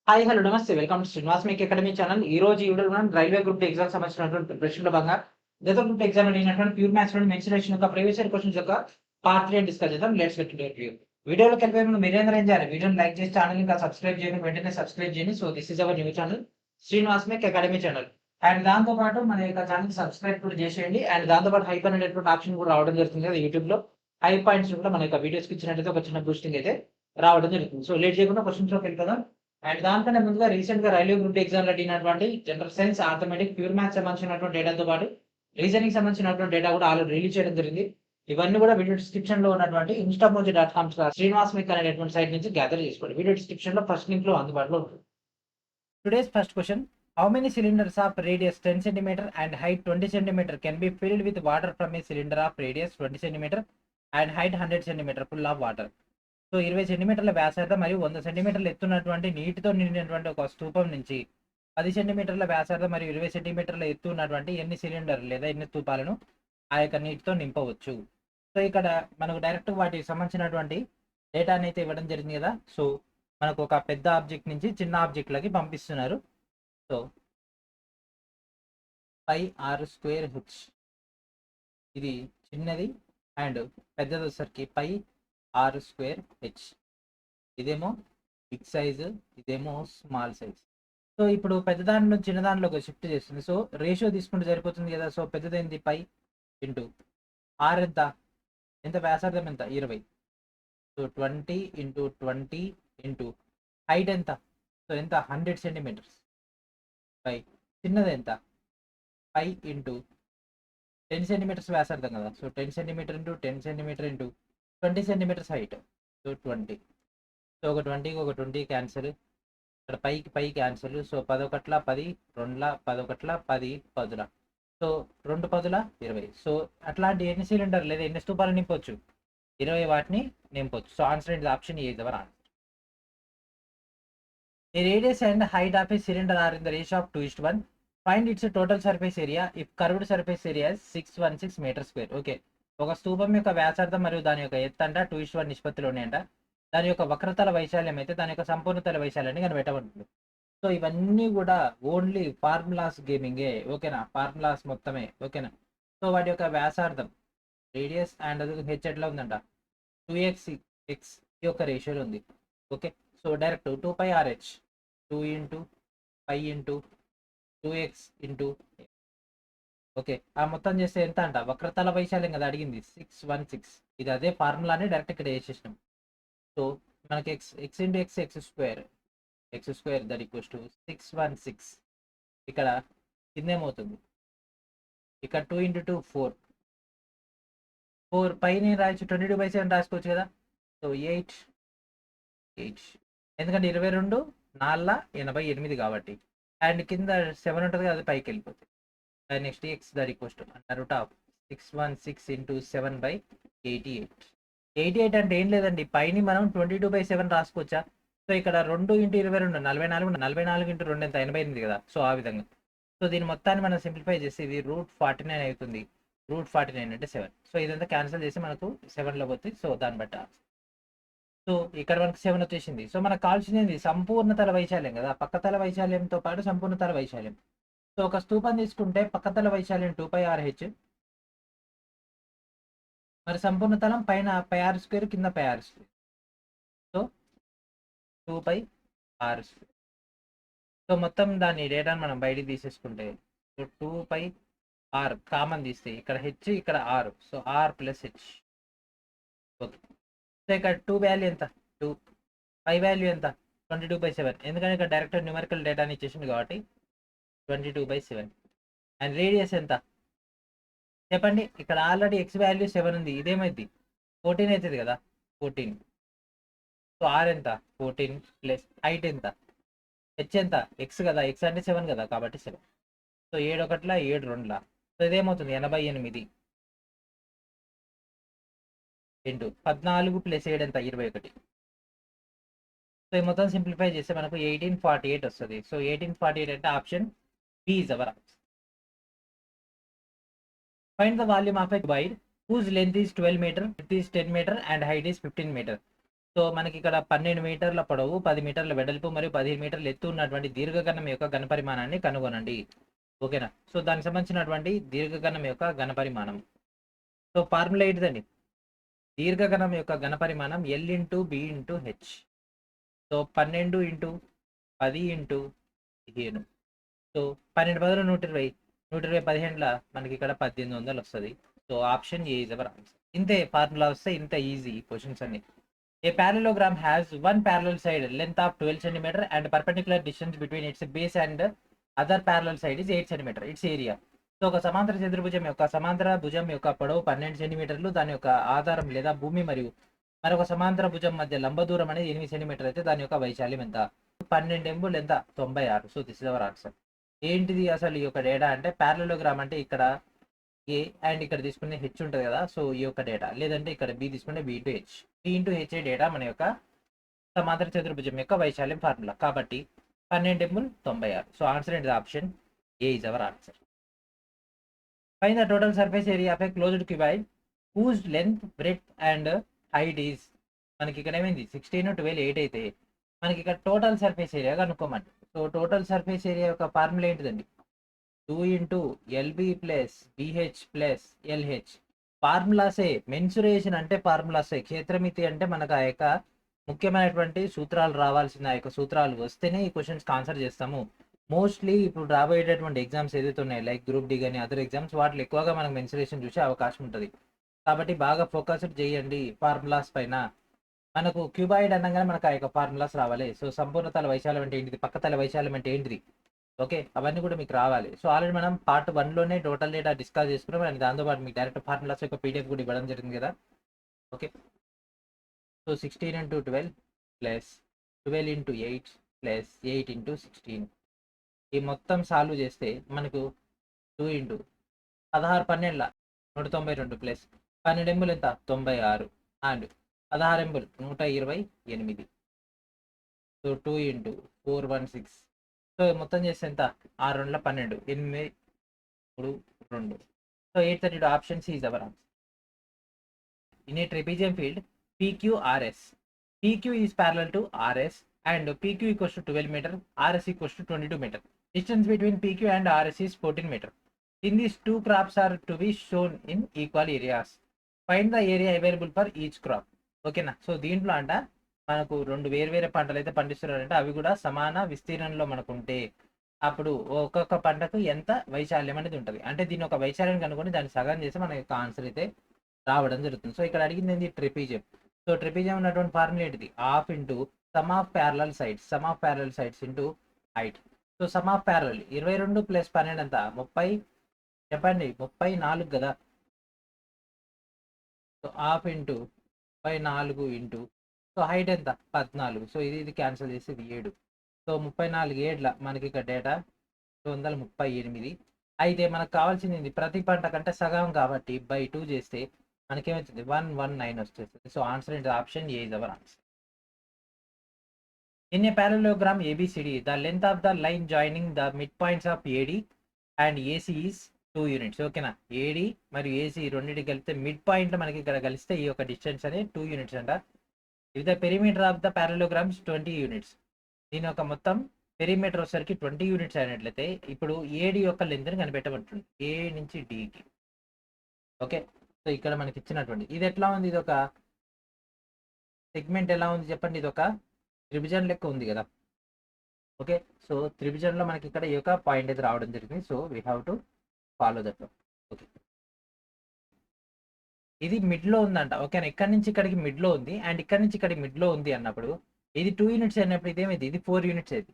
Hi hello నమస్తే welcome to Srinivas make academy channel. ఈ రోజు ఈ వీడియోలో మనం రైల్వే గ్రూప్ ఎగ్జామ్ సంబంధించినటువంటి ప్రిపరేషన్‌లో భాగంగా గత గ్రూప్ ఎగ్జామ్ అడిగినటువంటి ప్యూర్ మ్యాథ్స్ లోని మెన్సురేషన్ యొక్క ప్రీవియస్ ఇయర్ క్వెషన్స్ యొక్క పార్ట్ 3 డిస్కస్ చేద్దాం. Let's get to review. వీడియోలోకి వెళ్ళే ముందు మీరేం చేయాలి? వీడియోని లైక్ చేసి ఛానల్ ఇంకా సబ్స్క్రైబ్ చేయండి. వెంటనే సబ్స్క్రైబ్ చేయండి. So this is our new channel Srinivas make academy channel. And దాంతో పాటు మన యొక్క ఛానల్ సబ్స్క్రైబ్ కూడా చేసేయండి. అండ్ దాంతో పాటు హైప్ అనేటువంటి ఆప్షన్ కూడా రావడం జరుగుతుంది కదా యూట్యూబ్‌లో. హై పాయింట్స్ కూడా మన యొక్క వీడియోస్‌కి ఇచ్చినట్లయితే ఒక చిన్న బూస్టింగ్ అయితే రావడం జరుగుతుంది. సో లేట్ చేయకుండా క్వెషన్స్‌లోకి వెళ్ళిపోదాం. అండ్ దానికన్నా ముందుగా రీసెంట్ గా రైల్వే గ్రూప్ ఎగ్జామ్ లో అడిగినటువంటి general science, arithmetic, pure maths సంబంధించినటువంటి డేటాతో పాటు రీజనింగ్ సంబంధించినటువంటి డేటా కూడా ఆల్రెడీ రిలీజ్ చేయడం జరిగింది. ఇవన్నీ కూడా వీడియో డిస్క్రిప్షన్ లో ఉన్నటువంటి instamoji.com శ్రీనివాస్ మిక్ అనేటువంటి సైట్ నుంచి గ్యాదర్ చేసుకోండి. వీడియో డిస్క్రిప్షన్ లో ఫస్ట్ లింక్ లో అందుబాటులో ఉంటుంది. Today's first question, how many cylinders of radius 10 cm and height 20 cm can be filled with water from a cylinder of radius 20 cm and height 100 cm full of water? So 20 సెంటీమీటర్ల వ్యాసార్థం మరియు 100 సెంటీమీటర్ల ఎత్తున్నటువంటి నీటితో నిండినటువంటి ఒక స్తూపం నుంచి 10 సెంటీమీటర్ల వ్యాసార్థం మరియు 20 సెంటీమీటర్ల ఎత్తు ఉన్నటువంటి ఎన్ని సిలిండర్లు లేదా ఎన్ని స్తూపాలను ఆ యొక్క నీటితో నింపవచ్చు? సో ఇక్కడ మనకు డైరెక్ట్ వాటికి సంబంధించినటువంటి డేటాని అయితే ఇవ్వడం జరిగింది కదా. సో మనకు ఒక పెద్ద ఆబ్జెక్ట్ నుంచి చిన్న ఆబ్జెక్ట్లకి పంపిస్తున్నారు. So pi R square H, ఇది చిన్నది అండ్ పెద్దది వచ్చేసరికి పై ఆర్ స్క్వేర్ హెచ్. ఇదేమో బిగ్ సైజు, ఇదేమో స్మాల్ సైజ్. సో ఇప్పుడు పెద్ద దాని నుంచి చిన్న దానిలోకి షిఫ్ట్ చేస్తుంది. సో రేషియో తీసుకుంటే సరిపోతుంది కదా. సో పెద్దదైంది పై ఇంటూ ఆర్ ఎంత వ్యాసార్థం ఎంత 20. సో 20 ఇంటూ 20 ఇంటూ హైట్ ఎంత? సో ఎంత 100 సెంటీమీటర్స్ పై. చిన్నది ఎంత? పై ఇంటూ 10 సెంటీమీటర్స్ వ్యాసార్థం కదా. So 10 centimetre into 10 centimetre into 20 centimetres height. So 20. So ఒక 20కి ఒక 20 క్యాన్సిల్, ఇక్కడ పైకి పై క్యాన్సిల్. సో 10 ఒకట్ల 10, 2ల 10 ఒకట్ల 10, 10ల. సో 2 10ల 20. సో అట్లాంటి ఎన్ని సిలిండర్ లేదా ఎన్ని స్తూపాలు నింపొచ్చు? 20 వాటిని నింపొచ్చు. సో ఆన్సర్ ఏంటి? Option A is our answer. The radius and height of a cylinder are in the ratio of 2:1. Find its total surface area if curved surface area is 616 meter square. Okay, ఒక స్తూపం యొక్క వ్యాసార్థం మరియు దాని యొక్క ఎత్తు అంట 2:1 నిష్పత్తిలో ఉన్నాయంట. దాని యొక్క వక్రతల వైశాల్యం అయితే దాని యొక్క సంపూర్ణతల వైశాల్యాన్ని కనిపెట్టబడుతుంది. సో ఇవన్నీ కూడా ఓన్లీ ఫార్ములాస్ గేమింగే, ఓకేనా? ఫార్ములాస్ మొత్తమే, ఓకేనా? సో వాటి యొక్క వ్యాసార్థం రేడియస్ అండ్ అది హెచ్ ఎట్లా ఉందంట 2x x ఈ యొక్క రేషియోలో ఉంది. Okay, so direct 2 pi RH 2 into pi into 2x into. Okay, ఆ మొత్తం చేస్తే ఎంత అంట? వక్రతల వైశాల్యం కదా అడిగింది 616. ఇది అదే ఫార్ములానే డైరెక్ట్ ఇక్కడ వేసేసినాం. సో మనకి X into X square that equals to 616. ఇక్కడ కింద ఏమవుతుంది? ఇక్కడ 2 ఇంటూ 2 4 పైన రాయొచ్చు 22/7 రాసుకోవచ్చు కదా. సో 8 ఎందుకంటే 22 4 88 కాబట్టి. అండ్ కింద 7 ఉంటుంది కదా, అది పైకి వెళ్ళిపోతుంది. And next X that equals to root of 616 into 7/88. 88 అంటే ఏం లేదండి, పైని మనం 22/7 రాసుకోవచ్చా? సో ఇక్కడ 2 ఇంటూ 22 44 ఇంటూ 2 ఎంత 88 కదా. సో ఆ విధంగా. సో దీని మొత్తాన్ని మనం సింప్లిఫై చేసి ఇది √49 అవుతుంది. √49 అంటే 7. సో ఇదంతా క్యాన్సిల్ చేసి మనకు 7లో పోతుంది. సో దాన్ని బట్టి సో ఇక్కడ మనకు 7 వచ్చేసింది. సో మనకు కావాల్సింది సంపూర్ణతల వైశాల్యం కదా, పక్కతల వైశాల్యంతో పాటు సంపూర్ణతల వైశాల్యం. సో ఒక స్తూపం తీసుకుంటే పక్కతల వైశాల్యం 2πRh, మరి సంపూర్ణతలం పైన πr², కింద πr². So 2πr². సో మొత్తం దాని డేటాను మనం బయటికి తీసేసుకుంటే సో 2πr కామన్ తీస్తే ఇక్కడ హెచ్ ఇక్కడ R. So R plus H. Okay, so ఇక్కడ 2 వాల్యూ ఎంత 2, 5 వాల్యూ ఎంత 22/7. ఎందుకంటే ఇక్కడ డైరెక్ట్ న్యూమరికల్ డేటాని ఇచ్చేసింది కాబట్టి 22/7. అండ్ రేడియస్ ఎంత చెప్పండి? ఇక్కడ ఆల్రెడీ ఎక్స్ వాల్యూ 7 ఉంది, ఇదేమైంది 14 అవుతుంది కదా 14. సో ఆర్ ఎంత 14 ప్లస్ హైట్ ఎంత హెచ్ ఎంత ఎక్స్ కదా, ఎక్స్ అంటే 7 కదా కాబట్టి 7. సో 7 ఒకట్ల 7 2ల. సో ఇదేమవుతుంది 88 ఇంటూ 14 ప్లస్ 7 ఎంత 21. సో ఈ మొత్తం సింప్లిఫై చేస్తే మనకు 1848 వస్తుంది. సో 1848 అంటే option B is our answer. Find the volume of a cuboid whose length is 12 meter, width is 10 meter and height is 15 meter. So so మనకి ఇక్కడ 12 మీటర్ల పొడవు, 10 మీటర్ల వెడల్పు మరియు 15 మీటర్ల ఎత్తు ఉన్నటువంటి దీర్ఘకణం యొక్క ఘనపరిమాణాన్ని కనుగొనండి. ఓకేనా? సో దానికి సంబంధించినటువంటి దీర్ఘకణం యొక్క ఘనపరిమాణం. సో ఫార్ములా ఏంటిదండి? దీర్ఘకణం యొక్క ఘనపరిమాణం L into B into H. So 12 into 10 into 15. So 12 బదులు 120, 120 15ల మనకి ఇక్కడ 1800 వస్తుంది. So option A is our answer. ఇంతే ఫార్ములా వస్తే ఇంత ఈజీ క్వశ్చన్స్ అన్ని. A parallelogram has one parallel side length of 12 cm and perpendicular distance between its base and other parallel side is 8 cm. Its area. So ఒక సమాంతర చతుర్భుజం యొక్క సమాంతర భుజం యొక్క పొడవు 12 సెంటీమీటర్లు, దాని యొక్క ఆధారం లేదా భూమి మరియు మరొక సమాంతర భుజం మధ్య లంబ దూరం అనేది 8 సెంటీమీటర్ అయితే దాని యొక్క వైశాల్యం ఎంత? 12 ఎంబుల్ ఎంత? 96. So this is our answer. ఏంటిది అసలు ఈ యొక్క డేటా అంటే? ప్యారలోగ్రామ్ అంటే ఇక్కడ ఏ అండ్ ఇక్కడ తీసుకునే హెచ్ ఉంటుంది కదా, సో ఈ యొక్క డేటా. లేదంటే ఇక్కడ బి తీసుకుంటే B into H. B into H data మన యొక్క సమాంతర చతుర్భుజం యొక్క వైశాల్యం ఫార్ములా. కాబట్టి 12 ఎంబుల్ 96. సో ఆన్సర్ ఏంటి? Option A is our answer. Find the total surface area of a closed cuboid whose length, breadth and height is. మనకి ఇక్కడ ఏమైంది? 16, 12, 8 అయితే మనకి ఇక్కడ టోటల్ సర్ఫేస్ ఏరియా కనుక్కోమండి. సో టోటల్ సర్ఫేస్ ఏరియా యొక్క ఫార్ములా ఏంటిదండి? 2 into LB plus BH plus LH. ఫార్ములాసే. మెన్సురేషన్ అంటే ఫార్ములాసే. క్షేత్రమితి అంటే మనకు ఆ యొక్క ముఖ్యమైనటువంటి సూత్రాలు రావాల్సిన ఆ యొక్క సూత్రాలు వస్తేనే ఈ క్వశ్చన్స్కి ఆన్సర్ చేస్తాము. మోస్ట్లీ ఇప్పుడు రాబోయేటటువంటి ఎగ్జామ్స్ ఏదైతే ఉన్నాయి లైక్ గ్రూప్ డి కానీ అదర్ ఎగ్జామ్స్, వాటిలో ఎక్కువగా మనకు మెన్సురేషన్ చూసే అవకాశం ఉంటుంది. కాబట్టి బాగా ఫోకస్డ్ చేయండి ఫార్ములాస్ పైన. మనకు క్యూబాయిడ్ అనగానే మనకు ఆ యొక్క ఫార్ములాస్ రావాలి. సో సంపూర్ణ తల వైశాల్యం అంటే ఏంటిది, పక్క తల వైశాల్యం అంటే ఏంటిది, ఓకే, అవన్నీ కూడా మీకు రావాలి. సో ఆల్రెడీ మనం పార్ట్ 1లోనే టోటల్ డేటా డిస్కస్ చేసుకున్నాం అండ్ దాంతోపాటు మీకు డైరెక్ట్ ఫార్ములాస్ యొక్క పీడిఎఫ్ కూడా ఇవ్వడం జరిగింది కదా. Okay, so 16 into 12 plus 12 into 8 plus 8 into 16. ఈ మొత్తం సాల్వ్ చేస్తే మనకు 2 ఇంటూ 16 12 192 ప్లస్ 12 ఎంబుల్ ఎంత? 96 అండ్ 16 ఎంబుల్ 128. So 2 into 416. సో మొత్తం చేస్తే ఎంత? 6 2 12, 8 3 2. So 832. Option C is our answer. In a trapezium field PQRS. PQ is parallel to RS and PQ equals to 12 meter, RS equals to 22 meter. Distance between PQ and RS is 14 meter. In these two crops are to be shown in equal areas. Find the area available for each crop. ఓకేనా? So దీంట్లో అంట మనకు రెండు వేరే పంటలు అయితే పండిస్తున్నారంటే అవి కూడా సమాన విస్తీర్ణంలో మనకు ఉంటే అప్పుడు ఒక్కొక్క పంటకు ఎంత వైశాల్యం అనేది ఉంటుంది. అంటే దీని ఒక వైశాల్యం కనుక్కొని దాన్ని సగం చేసి మన యొక్క ఆన్సర్ అయితే రావడం జరుగుతుంది. సో ఇక్కడ అడిగింది ఏంటి? ట్రెపీజియం. సో ట్రెపీజియం ఉన్నటువంటి ఫార్ములా ఏంటిది? Half into some of parallel sides, some of parallel sides into height. So some of parallel 22 plus 12 ఎంత? 30. చెప్పండి, 34 కదా. So half into 34 into, so height ఎంత? 14. సో ఇది క్యాన్సిల్ చేసి ఇది 7. సో 34 ఏడ్ల మనకి ఇక్కడ డేటా 238. అయితే మనకు కావాల్సింది ప్రతి పంట కంటే సగం కాబట్టి బై 2 చేస్తే మనకేమవుతుంది? 119 వచ్చేస్తుంది. సో ఆన్సర్ ఏంటి? Option A is our answer. In A parallelogram ABCD, the length of the line joining the midpoints of AD and AC is 2 units. ఓకేనా? AD మరియు AC రెండింటి కలిపితే మిడ్ పాయింట్ మనకి ఇక్కడ కలిస్తే ఈ యొక్క డిస్టెన్స్ అనేది 2 units అంట. If the perimeter of the parallelogram is 20 units. దీని యొక్క మొత్తం పెరిమీటర్ వచ్చేసరికి 20 units అయినట్లయితే ఇప్పుడు AD యొక్క లెంత్ని కనిపెట్టబడుతుంది A నుంచి Dకి. ఓకే, సో ఇక్కడ మనకి ఇచ్చినటువంటి ఇది ఎట్లా ఉంది? ఇది ఒక సెగ్మెంట్ ఎలా ఉంది చెప్పండి? ఇది ఒక త్రిభుజం లెక్క ఉంది కదా. ఓకే, సో త్రిభుజంలో మనకి ఇక్కడ ఈ యొక్క పాయింట్ అయితే రావడం జరిగింది. So we have to follow that. Okay, ఇది మిడ్లో ఉందంట. ఓకేనా? ఇక్కడ నుంచి ఇక్కడికి మిడ్లో ఉంది అండ్ ఇక్కడ నుంచి ఇక్కడికి మిడ్లో ఉంది అన్నప్పుడు ఇది 2 units అయినప్పుడు ఇదేమైంది? ఇది 4 units అయింది.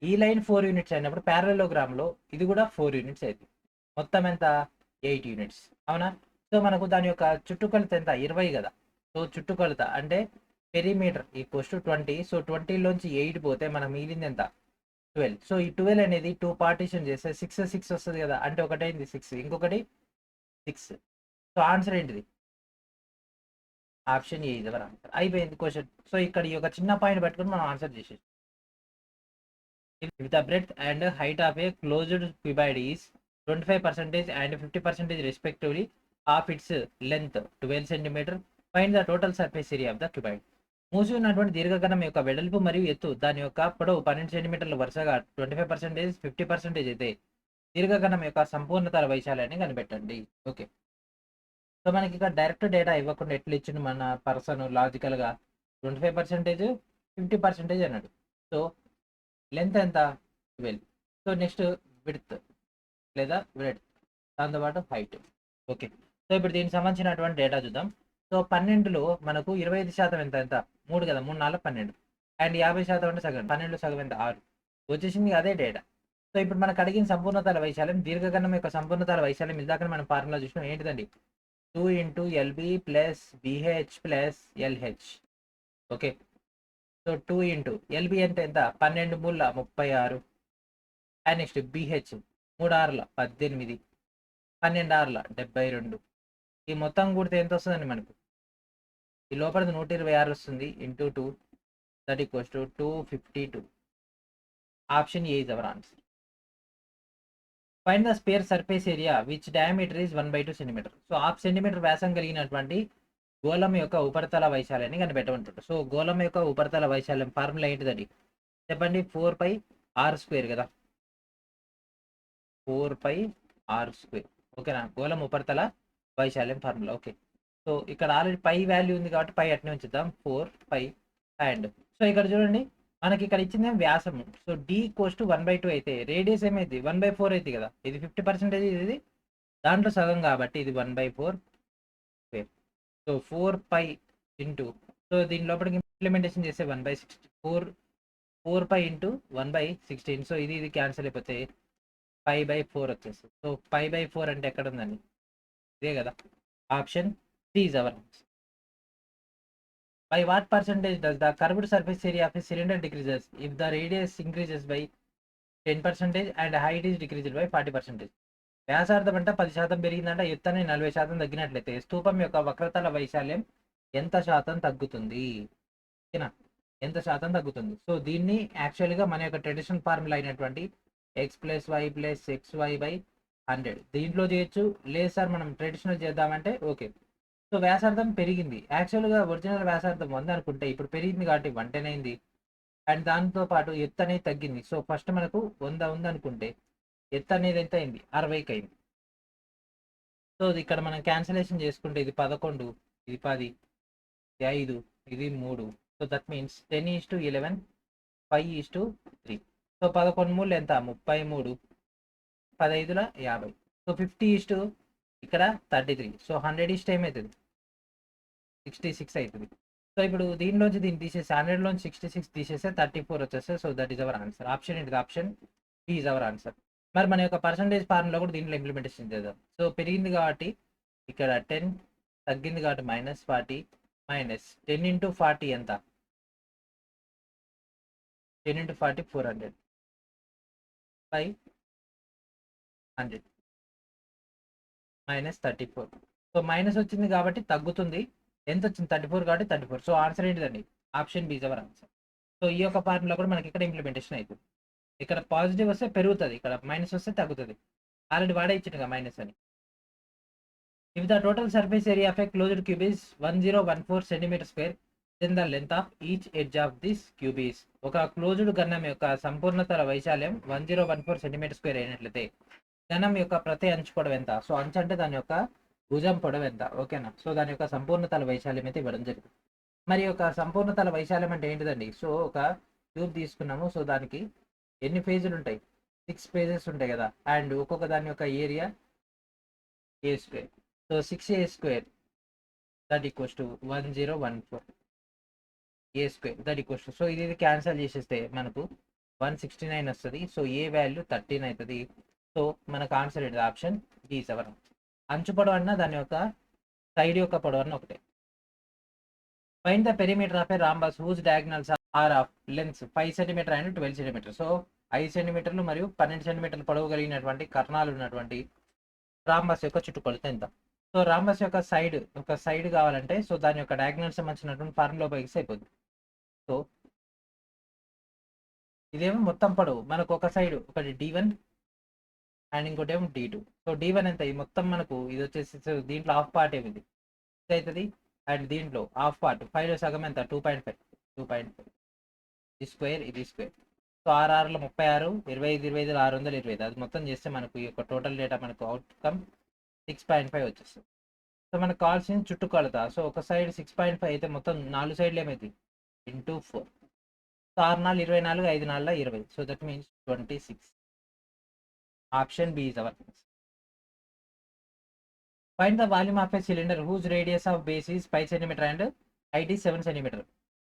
ఈ లైన్ 4 units అయినప్పుడు ప్యారలోగ్రామ్లో ఇది కూడా 4 units అయింది. మొత్తం ఎంత? 8 units. అవునా? సో మనకు దాని యొక్క చుట్టుకొలత ఎంత? 20 కదా. సో చుట్టుకొలత అంటే పెరిమీటర్ ఈక్వల్స్ టు 20. సో 20లోంచి 8 పోతే మనకు మిగిలింది ఎంత? 12. సో ఈ 12 అనేది 2 పార్టీషన్ చేస్తే 6 వస్తుంది కదా. అంటే ఒకటైంది 6, ఇంకొకటి 6. సో ఆన్సర్ ఏంటిది? Option A is our answer. అయిపోయింది క్వశ్చన్. సో ఇక్కడ ఈ యొక్క చిన్న పాయింట్ పట్టుకొని మనం ఆన్సర్ చేసేది. If the breadth and height of a closed cuboid is 25% and 50% respectively of its length 12 cm, find the total surface area of the cuboid. మూసి ఉన్నటువంటి దీర్ఘకణం యొక్క వెడల్పు మరియు ఎత్తు దాని యొక్క పొడవు 12 సెంటీమీటర్లు వరుసగా 25%, 50% అయితే దీర్ఘకణం యొక్క సంపూర్ణతల వైశాల్యాన్ని కనిపెట్టండి. ఓకే. సో మనకి ఇక్కడ డైరెక్ట్ డేటా ఇవ్వకుండా ఎట్లా ఇచ్చిండు మన పర్సన్ లాజికల్గా 25%, 50% అన్నాడు. సో లెంత్ ఎంత 12. సో నెక్స్ట్ విడ్త్ లేదా బ్రెడ్త్, దాంతోపాటు హైట్. ఓకే. సో ఇప్పుడు దీనికి సంబంధించినటువంటి డేటా చూద్దాం. సో 12లో మనకు 25% ఎంత ఎంత 3 కదా, 3 4 12 అండ్ 50% అంటే సగం 12 సగం ఎంత 6 వచ్చేసింది అదే డేటా. సో ఇప్పుడు మనకు అడిగిన సంపూర్ణతల వైశాల్యం దీర్ఘకణం యొక్క సంపూర్ణతల వైశాల్యం ఇందాక మనం ఫార్ములా చూసినాం ఏంటిదండి 2 × LB + BH + LH. Okay. So 2 × LB అంటే ఎంత 12 3 36 అండ్ నెక్స్ట్ BH 3 6 18 12 6 72. ఈ మొత్తం కూడితే ఎంత వస్తుందండి మనకు? ఈ లోపల 126 వస్తుంది into 2 that equals to 252. Option A is our answer. Find the sphere surface area which diameter is 1/2 centimetre. So 1/2 centimetre వ్యాసం కలిగినటువంటి గోళం యొక్క ఉపరితల వైశాల్యాన్ని కనిపెట్టమంటారు. సో గోళం యొక్క ఉపరితల వైశాల్యం ఫార్ములా ఏంటిదండి చెప్పండి? 4πr² కదా, 4πr². ఓకేనా? గోళం ఉపరితల వైశాల్యం ఫార్ములా. ఓకే. సో ఇక్కడ ఆల్రెడీ పై వాల్యూ ఉంది కాబట్టి పై అట్నే ఉంచుదాం 4π అండ్. సో ఇక్కడ చూడండి మనకి ఇక్కడ ఇచ్చింది వ్యాసం. సో d = 1/2 అయితే రేడియస్ ఏమైంది 1/4 అయితే కదా, ఇది 50% ఇది దాంట్లో సగం కాబట్టి ఇది 1/4 స్క్వేర్. సో 4π ఇంటూ, సో దీని లోపలికి ఇంప్లిమెంటేషన్ చేస్తే 1/16 4π ఇంటూ 1/16. సో ఇది క్యాన్సిల్ అయిపోతే π/4 వచ్చేస్తుంది. సో π/4 అంటే ఎక్కడ ఉందండి? ఇదే కదా. Option C is our answer. By what percentage does the curved surface area of a cylinder decreases if the radius increases by 10% and height is decreased by 40%? వ్యాసార్థం అంటే 10% పెరిగిందంటే ఎత్తు అనేది 40% తగ్గినట్లయితే స్తూపం యొక్క వక్రతల వైశాల్యం ఎంత శాతం తగ్గుతుంది? ఓకేనా? ఎంత శాతం తగ్గుతుంది? సో దీన్ని యాక్చువల్గా మన యొక్క ట్రెడిషనల్ ఫార్ములా అయినటువంటి x + y + xy/100 దీంట్లో చేయొచ్చు. లేదు సార్ మనం ట్రెడిషనల్ చేద్దామంటే ఓకే. సో వ్యాసార్థం పెరిగింది, యాక్చువల్గా ఒరిజినల్ వ్యాసార్థం 100 అనుకుంటే ఇప్పుడు పెరిగింది కాబట్టి 110 అయింది అండ్ దాంతో పాటు ఎత్తు అనేది తగ్గింది. సో ఫస్ట్ మనకు 100 ఉంది అనుకుంటే ఎత్తు అనేది ఎంత అయింది 60కి అయింది. సో ఇక్కడ మనం క్యాన్సిలేషన్ చేసుకుంటే ఇది 11, ఇది 10, ఇది 5, ఇది 3. So that means 10:11 5:3. సో 11 3 ఎంత 33, 15 50. సో 50 ఇక్కడ 33. సో 100 ఏమవుతుంది 66 అవుతుంది. సో ఇప్పుడు దీనిలోంచి దీన్ని తీసేసి 100లోంచి 66 తీసేస్తే 34 వచ్చేస్తే. So that is our answer. Option ఏంటిది? Option B is our answer. మరి మన యొక్క పర్సంటేజ్ ఫార్ములా కూడా దీంట్లో ఇంప్లిమెంటేషన్ చేద్దాం. సో పెరిగింది కాబట్టి ఇక్కడ 10, తగ్గింది కాబట్టి -40 -10 × 40 ఎంత 10 × 40 400 by 100 -34. సో మైనస్ వచ్చింది కాబట్టి తగ్గుతుంది. ఎంత వచ్చింది 34 కాబట్టి 34. సో ఆన్సర్ ఏంటిదండి? Option B is our answer. So ఈ యొక్క ఫార్ములా కూడా మనకి ఇక్కడ ఇంప్లిమెంటేషన్ అవుతుంది. ఇక్కడ పాజిటివ్ వస్తే పెరుగుతుంది, ఇక్కడ మైనస్ వస్తే తగ్గుతుంది. ఆల్రెడీ వాడే ఇచ్చిందిగా మైనస్ అని. If the total surface area of a closed cube is 1014 cm², then the length of each edge of this cube is. ఒక క్లోజ్డ్ ఘనం యొక్క సంపూర్ణతల వైశాల్యం 1014 cm² అయినట్లయితే ఘనం యొక్క ప్రతి అంచు పొడవు ఎంత? సో అంచు అంటే దాని యొక్క భుజం పొడవు ఎంత? ఓకేనా? సో దాని యొక్క సంపూర్ణతల వైశాల్యం అయితే ఇవ్వడం జరిగింది. మరి యొక్క సంపూర్ణతల వైశాల్యం అంటే ఏంటిదండి? సో ఒక ట్యూబ్ తీసుకున్నాము. సో దానికి ఎన్ని ఫేజులు ఉంటాయి? 6 ఫేజెస్ ఉంటాయి కదా. అండ్ ఒక్కొక్క దాని యొక్క area a². So 6a² that equals to 1014 a² that equals to, so ఇది క్యాన్సిల్ చేసేస్తే మనకు 169 వస్తుంది. సో ఏ వాల్యూ 13 అవుతుంది. సో మనకు ఆన్సర్ ఏంటి? Option D is our answer. అంచు పొడవు అన్న దాని యొక్క సైడ్ యొక్క పొడవు అన్న ఒకటే. Find the perimeter of a rhombus whose diagonals are of lengths 5 cm and 12 cm. So 5 సెంటీమీటర్లు మరియు 12 సెంటీమీటర్ల పొడవు కలిగినటువంటి కర్ణాలు ఉన్నటువంటి రాంబస్ యొక్క చుట్టుకొలత ఎంత? సో రాంబస్ యొక్క సైడ్ కావాలంటే సో దాని యొక్క డయాగ్నల్ సంబంధించినటువంటి ఫార్ములా ఉపయోగిస్తే అయిపోతుంది. సో ఇదేమో మొత్తం పొడవు మనకు ఒక సైడ్ ఒకటి D1 అండ్ ఇంకోటి ఏమో D2. సో D1 ఎంత? ఈ మొత్తం మనకు ఇది వచ్చేసి దీంట్లో హాఫ్ పార్ట్ ఏమిది అవుతుంది అండ్ దీంట్లో హాఫ్ పార్ట్ 5లో సగం ఎంత 2.5 2.5 ఇది స్క్వేర్ ఇది స్క్వేర్. సో 6 36 25 25 625 అది మొత్తం చేస్తే మనకు ఈ యొక్క టోటల్ డేటా మనకు అవుట్కమ్ 6.5 వచ్చేస్తుంది. సో మనకు కావాల్సింది చుట్టుకొలత. సో ఒక సైడ్ 6.5 అయితే మొత్తం 4 సైడ్లు ఏమైంది into 4. So 6 4 24 5 4 20. So that means 26. Option B is our answer. Find the volume of a cylinder whose radius of base is 5 cm and height is 7 cm.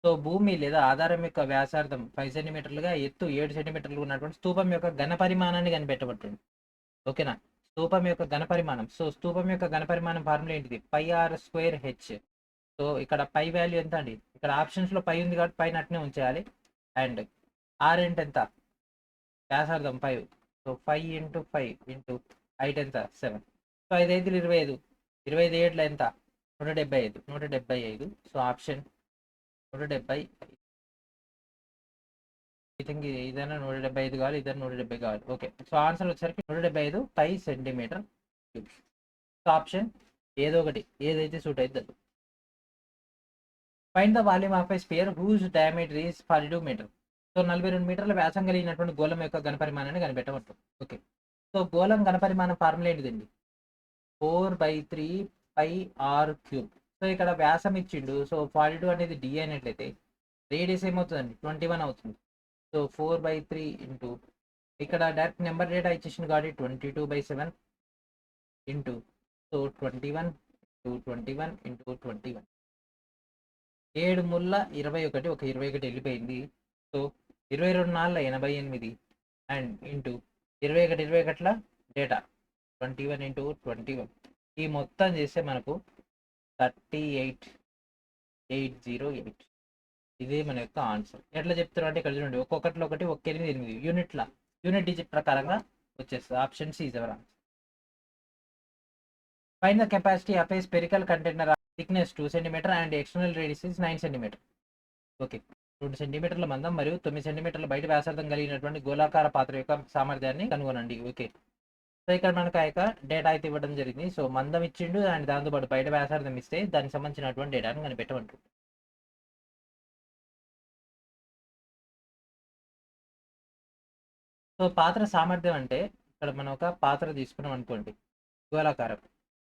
So భూమి లేదా ఆధారం యొక్క వ్యాసార్థం 5 సెంటీమీటర్లుగా ఎత్తు 7 సెంటీమీటర్లు ఉన్నటువంటి స్థూపం యొక్క ఘన పరిమాణాన్ని కనిపెట్టబడుతుంది. ఓకేనా, స్థూపం యొక్క ఘన పరిమాణం. సో స్థూపం యొక్క ఘన పరిమాణం ఫార్ములా ఏంటిది πr²h. సో ఇక్కడ పై వాల్యూ ఎంత అండి, ఇక్కడ ఆప్షన్స్ లో పై ఉంది కాబట్టి పైన అట్నే ఉంచేయాలి. అండ్ ఆర్ అంటే ఎంత, వ్యాసార్థం 5. సో 5 × 5 ఇంటూ హైట్ ఎంత 7. సో 5 5 25 25 7 ఎంత 175 175. So option 175. ఐ థింక్ ఇదైనా 175 కావాలి, ఇదైనా 170 కావాలి. ఓకే, సో ఆన్సర్ వచ్చేసరికి 175 pi centimetre cube. So option ఏదో ఒకటి ఏదైతే సూట్ అవుతుంది. Find the volume of a sphere whose diameter is 42 metre. So 42 మీటర్ల వ్యాసం కలిగినటువంటి గోళం యొక్క ఘనపరిమాణాన్ని కనిపెట్టబడుతుంది. ఓకే, సో గోళం ఘనపరిమాణం ఫార్ములా ఏంటిదండి 4/3 πr³. సో ఇక్కడ వ్యాసం ఇచ్చిండు. సో 42 అనేది డి అయినట్లయితే రేడియస్ ఏమవుతుందండి 21 అవుతుంది. సో 4/3 ఇంటూ ఇక్కడ డైరెక్ట్ నెంబర్ డేటా ఇచ్చేసింది కాబట్టి 22/7 ఇంటూ సో 21 ఇంటూ 21 ఇంటూ 21. 7 ముళ్ళ 21, ఒక 21 వెళ్ళిపోయింది. So 22 4 88 and into 21 21 data 21 into 21. ఈ మొత్తం చేస్తే మనకు 38808. ఇదే మన యొక్క ఆన్సర్. ఎట్లా చెప్తారు అంటే ఇక్కడ చూడండి, ఒక్కొక్కటిలో ఒకటి 1 8 8 యూనిట్ డిజిట్ ప్రకారంగా వచ్చేస్తుంది. Option C is our answer. Find the capacity of a spherical container thickness 2 cm and external radius is 9 cm. Okay, 2 సెంటీమీటర్ల మందం మరియు 9 సెంటీమీటర్ల బయట వ్యాసార్థం కలిగినటువంటి గోళాకార పాత్ర యొక్క సామర్థ్యాన్ని కనుగొనండి. ఓకే, సో ఇక్కడ మనకు ఆ యొక్క డేటా అయితే ఇవ్వడం జరిగింది. సో మందం ఇచ్చిండు అండ్ దాంతోపాటు బయట వ్యాసార్థం ఇస్తే దానికి సంబంధించినటువంటి డేటాను కనిపెట్టమంటుంది. సో పాత్ర సామర్థ్యం అంటే ఇక్కడ మనం ఒక పాత్ర తీసుకున్నాం అనుకోండి గోళాకారం.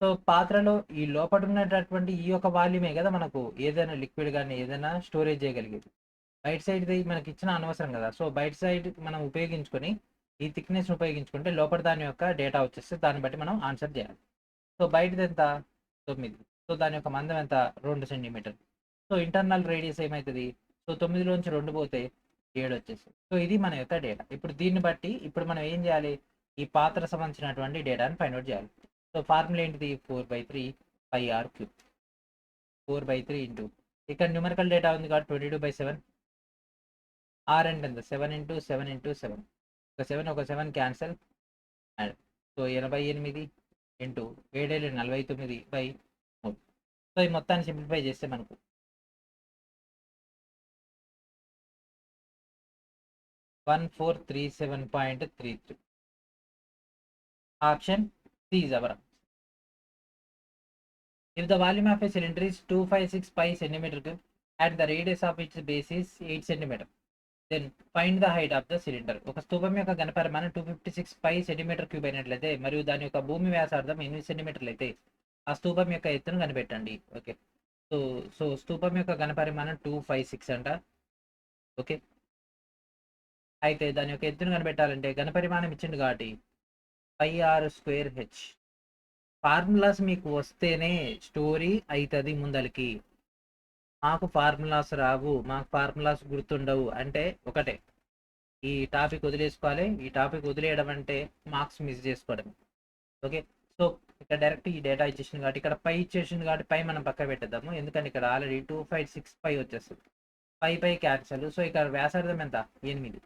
సో పాత్రలో ఈ లోపల ఉన్నటువంటి ఈ యొక్క వాల్యూమే కదా మనకు ఏదైనా లిక్విడ్ కానీ ఏదైనా స్టోరేజ్ చేయగలిగేది. బయట సైడ్ది మనకి ఇచ్చిన అనవసరం కదా. సో బయట సైడ్ మనం ఉపయోగించుకొని ఈ థిక్నెస్ని ఉపయోగించుకుంటే లోపల దాని యొక్క డేటా వచ్చేస్తే దాన్ని బట్టి మనం ఆన్సర్ చేయాలి. సో బయటది ఎంత 9. సో దాని యొక్క మందం ఎంత 2 సెంటీమీటర్లు. సో ఇంటర్నల్ రేడియస్ ఏమవుతుంది, సో 9లోంచి 2 పోతే 7 వచ్చేస్తుంది. సో ఇది మన యొక్క డేటా. ఇప్పుడు దీన్ని బట్టి ఇప్పుడు మనం ఏం చేయాలి, ఈ పాత్ర సంబంధించినటువంటి డేటాని ఫైండ్ అవుట్ చేయాలి. సో ఫార్ములా ఏంటిది 4/3 πr³. 4/3 ఇంటూ ఇక్కడ న్యూమరికల్ డేటా ఉంది కాబట్టి 22/7. ఆర్ అంటే ఎంత 7 × 7 × 7. ఒక 7 cancel. And so 88 into 7 49/3. So ఈ మొత్తాన్ని సింప్లిఫై చేస్తే మనకు 1437.33. Option C is our answer. If the volume of a cylinder is 256 pi cm³ and the radius of its base is 8 cm, then find the height of the cylinder. ఒక స్థూపం యొక్క ఘనపరిమాణం 256 pi cm³ అయినట్లయితే మరియు దాని యొక్క భూమి వ్యాసార్థం 8 సెంటీమీటర్లు అయితే ఆ స్థూపం యొక్క ఎత్తును కనిపెట్టండి. ఓకే, సో స్థూపం యొక్క ఘనపరిమాణం 256 అంట. ఓకే, అయితే దాని యొక్క ఎత్తును కనిపెట్టాలంటే ఘనపరిమాణం ఇచ్చింది కాబట్టి πr²h. ఫార్ములాస్ మీకు వస్తేనే స్టోరీ అవుతుంది ముందరికి. మాకు ఫార్ములాస్ రావు, మాకు ఫార్ములాస్ గుర్తుండవు అంటే ఒకటే, ఈ టాపిక్ వదిలేసుకోవాలి. ఈ టాపిక్ వదిలేయడం అంటే మార్క్స్ మిస్ చేసుకోవడం. ఓకే, సో ఇక్కడ డైరెక్ట్ ఈ డేటా ఇచ్చేసింది కాబట్టి ఇక్కడ పై ఇచ్చేసింది కాబట్టి పై మనం పక్క పెట్టేద్దాము. ఎందుకంటే ఇక్కడ ఆల్రెడీ 256 పై వచ్చేస్తుంది. పై క్యాన్సల్. సో ఇక్కడ వ్యాసార్థం ఎంత 8.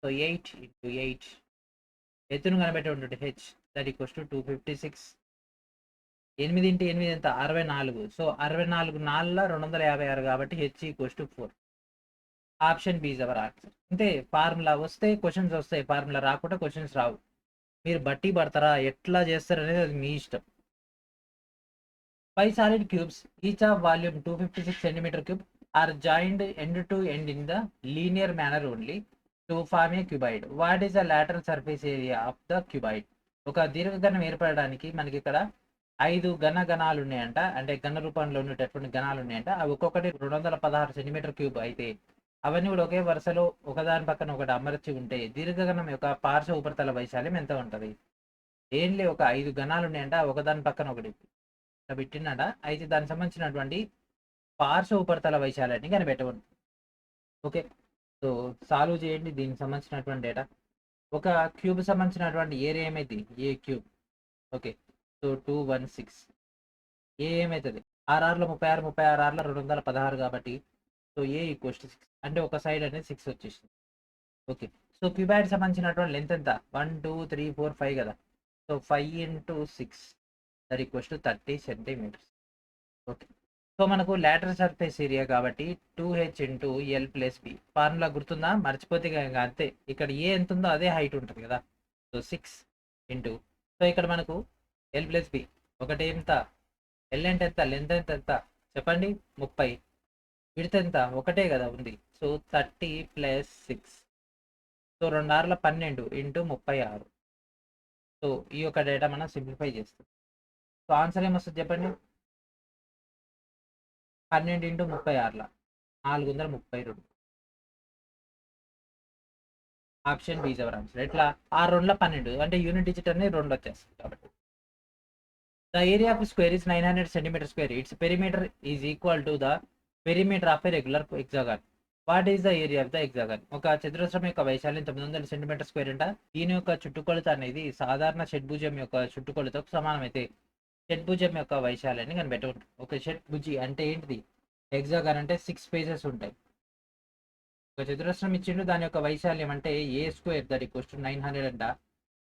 సో 8 × 8 ఎత్తును కనిపెట్టే ఉంటుంది h దట్ ఈక్వల్స్ టు 256. 8 × 8 ఎంత 64. సో 64 4 256 కాబట్టి h equals to 4. Option B is our answer. అంతే, ఫార్ములా వస్తే క్వశ్చన్స్ వస్తాయి, ఫార్ములా రాకుండా క్వశ్చన్స్ రావు. మీరు బట్టి పడతారా ఎట్లా చేస్తారు అనేది అది మీ ఇష్టం. 5 solid cubes, each of volume 256 centimeter cube, are joined end to end in the linear manner only to form a cuboid. What is the lateral surface area of the cuboid? ఒక దీర్ఘఘనం ఏర్పడడానికి మనకి ఇక్కడ 5 గణాలు ఉన్నాయంట, అంటే ఘన రూపంలో ఉండేటటువంటి గణాలు ఉన్నాయంట. అవి ఒక్కొక్కటి 216 సెంటీమీటర్ క్యూబ్ అయితే అవన్నీ కూడా ఒకే వరుసలో ఒకదాని పక్కన ఒకటి అమర్చి ఉంటే దీర్ఘఘనం యొక్క పార్శ్వ ఉపరితల వైశాల్యం ఎంత ఉంటది? ఏంలే ఒక 5 గణాలు ఉన్నాయంట, ఒకదాని పక్కన ఒకటి పెట్టినట. అయితే దానికి సంబంధించినటువంటి పార్శ్వ ఉపరితల వైశాల్యాన్ని కనిపెట్టవచ్చు. ఓకే, సో సాల్వ్ చేయండి దీనికి సంబంధించినటువంటి డేటా. ఒక క్యూబ్ సంబంధించినటువంటి ఏరియా ఏమైంది? ఏ క్యూబ్. Okay, so 216. ఏ ఏమవుతుంది? 6 36 36 216 కాబట్టి సో ఏ ఈక్వల్స్ టు 6, అంటే ఒక సైడ్ అనేది 6 వచ్చేసింది. ఓకే, సో క్యూబాయిడ్ సంబంధించినటువంటి లెంత్ ఎంత? 1 2 3 4 5 కదా. So 5 into 6 that equals to 30 centimetres. Okay, so మనకు లాటరల్ సర్ఫేస్ ఏరియా కాబట్టి 2h into L plus B formula గుర్తుందా? మర్చిపోతే అంతే. ఇక్కడ ఏ ఎంత ఉందో అదే హైట్ ఉంటుంది కదా. సో 6 ఇంటూ, సో ఇక్కడ మనకు L plus B ఒకటి ఎంత? L అంటే ఎంత? లెంత్ ఎంత చెప్పండి? 30. విడ్త్ ఎంత? ఒకటే కదా ఉంది. So 30 + 6, so 2 6 12 into 36. సో ఈ యొక్క డేటా మనం సింప్లిఫై చేస్తాం. సో ఆన్సర్ ఏమొస్తుంది చెప్పండి? 12 into 36 432. Option B is our answer. ఎట్లా? 6 2 12 అంటే యూనిట్ డిజిట్ అనేది 2 వచ్చేస్తుంది కాబట్టి. The area of square is 900 centimetre square. Its perimeter is equal to the perimeter of a regular hexagon. What is the area of the hexagon? ఒక చతురస్రం యొక్క వైశాల్యం 900 centimetre square అంట. దీని యొక్క చుట్టుకొలత అనేది సాధారణ షడ్భుజం యొక్క చుట్టుకొలతకు సమానమైతే షడ్భుజం యొక్క వైశాల్యాన్ని కనిపెట్టవచ్చు. ఒక షడ్భుజి అంటే ఏంటిది? హెక్సాగాన్ అంటే 6 ఫేసెస్ ఉంటాయి. ఒక చతురస్రం ఇచ్చిండు, దాని యొక్క వైశాల్యం అంటే ఏ స్క్వేర్ దట్ ఈక్వల్స్ టు 900 అంట.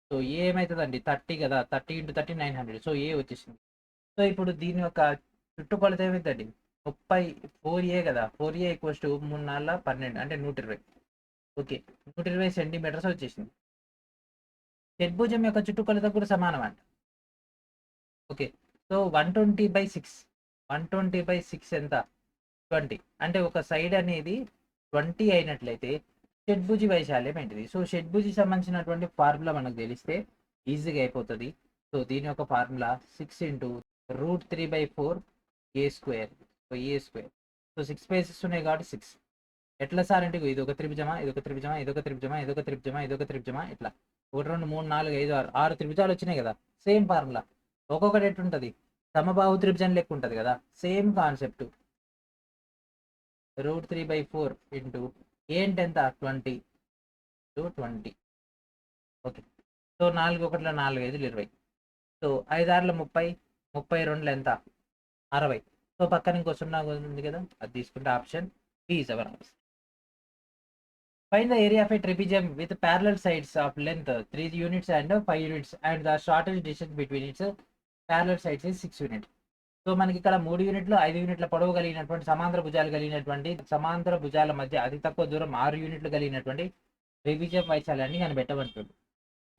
సో ఏ ఏమవుతుందండి? 30 కదా. 30 into 30 900. సో ఏ వచ్చేసింది. సో ఇప్పుడు దీని యొక్క చుట్టుకొలత ఏమైందండి? 4a కదా. 4a ఈక్వల్స్ టు 3 4 12 అంటే 120. ఓకే, 120 సెంటీమీటర్స్ వచ్చేసింది. షడ్భుజం యొక్క చుట్టుకొలత కూడా సమానం అంట. ఓకే, సో 120/6 120/6 ఎంత? 20. అంటే ఒక సైడ్ అనేది 20 అయినట్లయితే షడ్భుజి వైశాల్యం ఏంటిది? సో షడ్భుజి సంబంధించినటువంటి ఫార్ములా మనకు తెలిస్తే ఈజీగా అయిపోతుంది. సో దీని యొక్క formula 6 into √3/4 a square. So A square. So 6 spaces ఉన్నాయి కాబట్టి 6. ఎట్లా సార్ అంటే ఇది ఒక త్రిభుజమా, ఇదొక త్రిభుజమా, ఇదొక త్రిభుజమా, ఇదొక త్రిభుజమా, ఇదొక త్రిభుజమా, ఇట్లా 1 2 3 4 5 6 6 త్రిభుజాలు వచ్చినాయి కదా. Same formula. ఒక్కొక్కటి ఎట్లుంటుంది? సమబాహు త్రిభుజం లెక్క ఉంటుంది కదా. Same concept. √3/4 ఇంటూ ఏంటి ఎంత? 20 to 20. Okay, so 4 1 4 5 20. సో 5 6 30 32 ఎంత? 60. సో పక్కన ఇంకో 0 ఉంది కదా, అది తీసుకుంటే option B is our answer. Find the area of a trapezium with parallel sides of length 3 units and 5 units and the shortest distance between its parallel sides is 6 units. So మనకి ఇక్కడ 3 యూనిట్లు 5 యూనిట్ల పొడవు కలిగినటువంటి సమాంతర భుజాలు కలిగినటువంటి సమాంతర భుజాల మధ్య అతి తక్కువ దూరం 6 యూనిట్లు కలిగినటువంటి ట్రెపిజియం వైశాల్యాన్ని కనిపెట్టమంటుంది.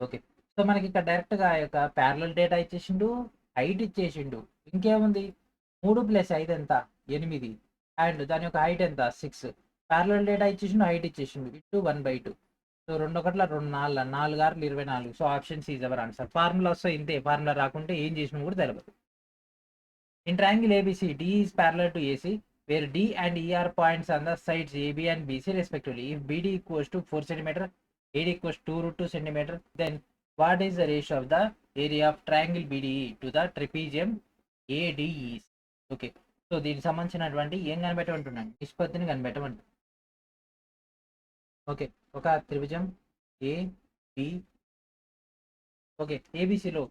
ఓకే, సో మనకి ఇక్కడ డైరెక్ట్గా యొక్క ప్యారలల్ డేటా ఇచ్చేసిండు, హైట్ ఇచ్చేసిండు. ఇంకేముంది? 3 + 5 ఎంత? 8. అండ్ దాని యొక్క హైట్ ఎంత? 6. ప్యారలల్ డేటా ఇచ్చేసిండు, హైట్ ఇచ్చేసిండు. ఇటు 1/2. So 2 1 2 4 4 6 24. So option C is our answer. Formula వస్తే ఇంతే. ఫార్ములా రాకుంటే ఏం చేసినా కూడా తెలియదు. In triangle ABC, D is parallel to AC, where D and E are points on the sides AB and BC respectively. If BD equals to 4 cm, AD equals to √2 cm, then what is the ratio of the area of triangle BDE to the trapezium ADE? Okay, so దీనికి సంబంధించినటువంటి ఏం కనిపెట్టమంటున్నాను? నిష్పత్తిని కనిపెట్టమంటు. Okay, ఒక త్రిభుజం AB. Okay, ఏబిసిలో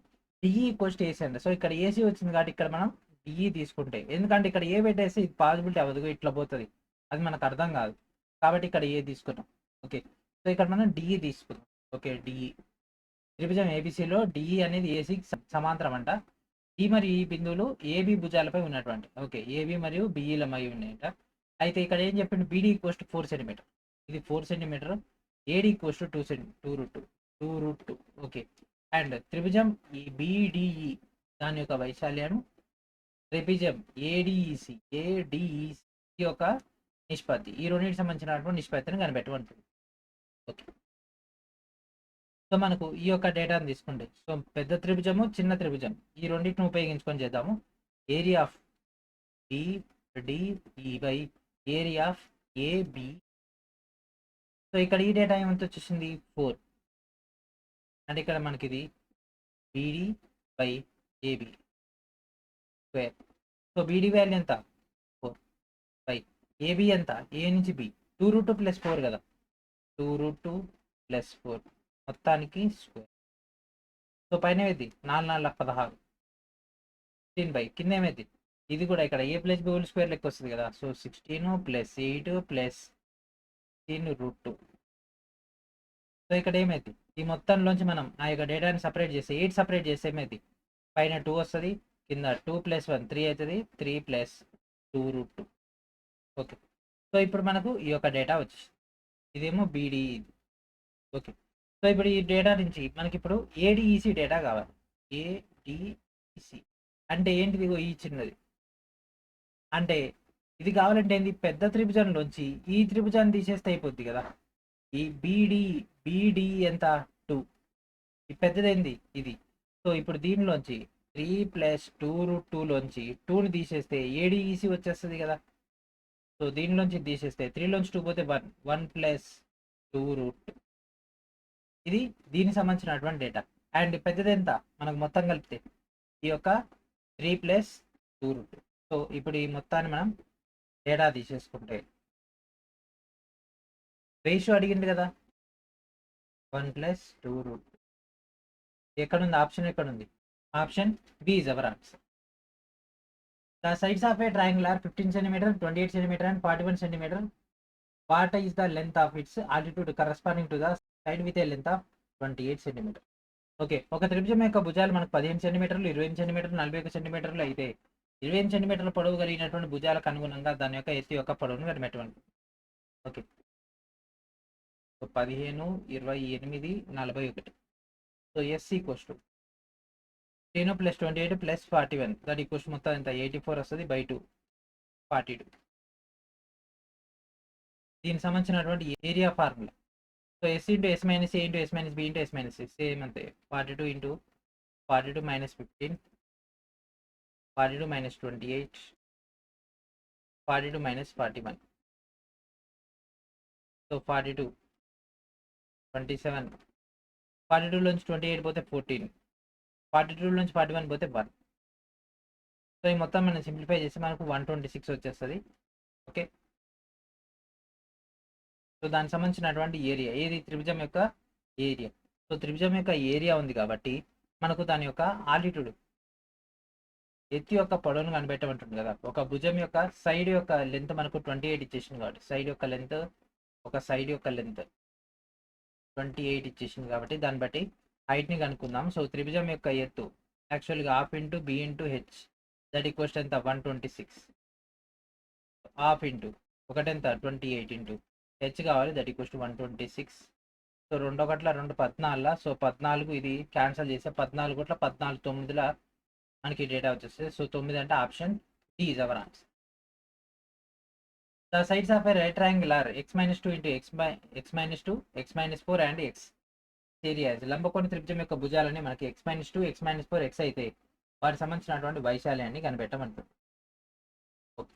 DE equals to AC అంట. So ఇక్కడ AC వచ్చింది కాబట్టి ఇక్కడ మనం డిఈ తీసుకుంటే, ఎందుకంటే ఇక్కడ ఏ పెట్టేస్తే ఇది పాసిబిలిటీ అవ్వదు, ఇట్లా పోతుంది, అది మనకు అర్థం కాదు కాబట్టి ఇక్కడ ఏ తీసుకున్నాం. ఓకే, సో ఇక్కడ మనం డిఈ తీసుకున్నాం. ఓకే, డిఈ త్రిభుజం ఏబిసిలో డిఈ అనేది ఏసీకి సమాంతరం అంట. ఈ మరియు ఈ బిందువులు ఏబి భుజాలపై ఉన్నటువంటి, ఓకే, ఏబి మరియు బిఈల మధ్య ఉన్నాయంట. అయితే ఇక్కడ ఏం చెప్పిండు? బీడీ ఈక్వల్స్ టు 4 cm, ఇది 4 cm. AD equals to 2√2. Okay, and త్రిభుజం ఈ బిడిఈ దాని యొక్క వైశాల్యం త్రిభుజం ఏడిఈసి యొక్క నిష్పత్తి, ఈ రెండింటికి సంబంధించినటువంటి నిష్పత్తిని కనిపెట్టమంటుంది. ఓకే, సో మనకు ఈ యొక్క డేటాను తీసుకుంటే, సో పెద్ద త్రిభుజము చిన్న త్రిభుజం ఈ రెండింటిని ఉపయోగించుకొని చేద్దాము. Area of BD by area of AB. So ఇక్కడ ఈ డేటా ఏమంత వచ్చేసింది 4, అంటే ఇక్కడ మనకి ఇది BD by AB square. So BD value ఎంత 4 బై AB ఎంత A నుంచి B 2√2 + 4 కదా, 2√2 + 4 మొత్తానికి స్క్వేర్. సో పైన ఏది 4 4 16 16 బై కింద ఏమైంది ఇది కూడా ఇక్కడ A + B హోల్ స్క్వేర్ లెక్క వస్తుంది కదా. సో 16 + 8 + 16√2. సో ఇక్కడ ఏమైంది ఈ మొత్తంలోంచి మనం ఆ యొక్క డేటాని సపరేట్ చేస్తే 8 సపరేట్ చేస్తే ఏమైంది పైన 2 వస్తుంది, కింద 2 + 1 3 అవుతుంది, 3 + 2√2. ఓకే, సో ఇప్పుడు మనకు ఈ యొక్క డేటా వచ్చేసింది. ఇదేమో BD. ఓకే, సో ఇప్పుడు ఈ డేటా నుంచి మనకి ఇప్పుడు ADEC డేటా కావాలి. ADEC అంటే ఏంటిది? ఈ చిన్నది అంటే ఇది కావాలంటే ఏంది, పెద్ద త్రిభుజంలోంచి ఈ త్రిభుజాన్ని తీసేస్తే అయిపోద్ది కదా. ఈ BD ఎంత 2, ఈ పెద్దదేంది ఇది. సో ఇప్పుడు దీనిలోంచి 3 + 2√2 లోంచి 2ని తీసేస్తే ADEC వచ్చేస్తుంది కదా. సో దీనిలోంచి తీసేస్తే 3 లోంచి 2 పోతే 1 + 2√2. ఇది దీనికి సంబంధించినటువంటి డేటా. అండ్ పెద్దది ఎంత మనకు మొత్తం కలిపితే ఈ యొక్క 3 + 2√2. సో ఇప్పుడు ఈ మొత్తాన్ని మనం డేటా తీసేసుకుంటే రేషియో అడిగింది కదా 1 + 2√2. ఎక్కడుంది ఆప్షన్? ఎక్కడుంది? Option B is our answer. The sides of a triangle are 15 cm, 28 cm and 41 cm. What is the length of its altitude corresponding to the side with a length of 28 cm? Okay, ఒక త్రిభుజం యొక్క భుజాలు మనకు 15 సెంటీమీటర్లు, 25 సెంటీమీటర్లు, 41 సెంటీమీటర్లు అయితే 25 సెంటీమీటర్ల పొడవు కలిగినటువంటి భుజాలకు అనుగుణంగా దాని యొక్క ఎత్తు యొక్క పొడవును కనిపెట్టండి. Okay, so 15, 28, 41. So S = 10 + 28 + 41 that equals మొత్తం ఎంత 84 వస్తుంది బై 2 42. దీనికి సంబంధించినటువంటి area formula. So S × S - A × S - B × S - C same అంతే. 42 × 42 - 15, 42 - 28, 42 - 41. సో 42, 27, 42 లోంచి 28 పోతే 14, 42 నుంచి 41 పోతే 1. సో ఈ మొత్తం మనం సింప్లిఫై చేసి మనకు 126 వచ్చేస్తుంది. ఓకే, సో దానికి సంబంధించినటువంటి ఏరియా ఏది త్రిభుజం యొక్క ఏరియా. సో త్రిభుజం యొక్క ఏరియా ఉంది కాబట్టి మనకు దాని యొక్క ఆల్టిట్యూడ్ ఎత్తు యొక్క పొడవును కనిపెట్టమంటుంది కదా. ఒక భుజం యొక్క సైడ్ యొక్క లెంత్ మనకు 28 ఇచ్చేసింది కాబట్టి సైడ్ యొక్క లెంత్, ఒక సైడ్ యొక్క లెంత్ 28 ఇచ్చేసింది కాబట్టి దాన్ని బట్టి హైట్ని కనుక్కుందాం. సో త్రిభుజం యొక్క ఎత్తు యాక్చువల్గా ½ × B × H దట్ ఈక్వల్స్ ఎంత 126. ½ ఇంటూ ఒకటెంత 28 × H కావాలి that equals to 126. So 2 1 2 14. So 14 ఇది క్యాన్సిల్ చేస్తే 14 1 14 9ల మనకి డేటా వచ్చేస్తుంది. సో 9 అంటే option D is our answer. The sides of a right triangle are x - 2 × x - 2, x - 4 and x. Areas లంబకోణ త్రిభుజం యొక్క భుజాలని మనకి x - 2, x - 4, x అయితే వాటికి సంబంధించినటువంటి వైశాల్యాన్ని కనిపెట్టమంటుంది. ఓకే,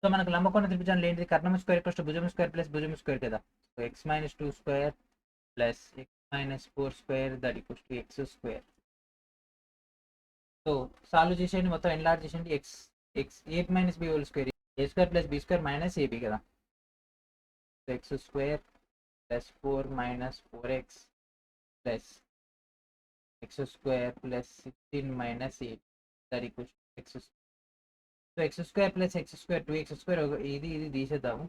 సో మనకు లంబకోణ త్రిభుజంలో ఏంటిది కర్ణం స్క్వేర్ + భుజం స్క్వేర్ + భుజం స్క్వేర్ కదా. So x - 2 square + x - 4 square that equals to x square. So solve చేసేయండి, మొత్తం ఎన్లార్జ్ చేసేయండి. A - B whole square A² + B² - AB కదా. So x square + 4 - 4x + x square + 16 - 8 that equals x square. So x square + x square 2x square ఇది తీసేద్దాము.